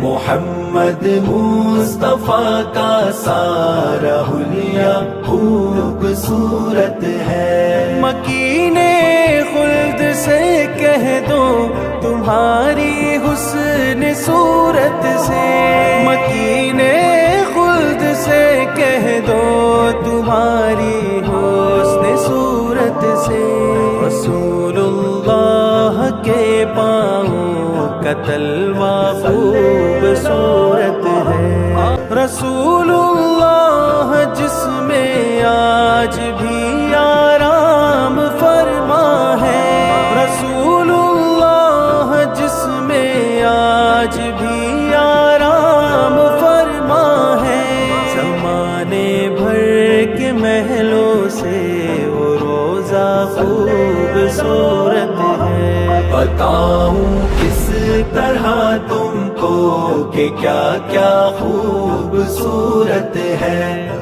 محمد مصطفیٰ کا سارا حلیہ خوبصورت ہے۔ مکین خلد سے کہہ دو تمہاری حسن صورت سے، مکین خلد سے کہہ دو تمہاری حسن صورت سے۔ رسول اللہ کے پاؤں کا تلوہ خوبصورت ہے، رسول اللہ جس میں آج بھی آرام فرما ہے، رسول اللہ جس میں آج بھی آرام فرما ہے۔ زمانے بھر کے محلوں سے وہ روزہ خوبصورت ہے۔ بتاؤں کس طرح تم کو کہ کیا کیا خوبصورت ہے۔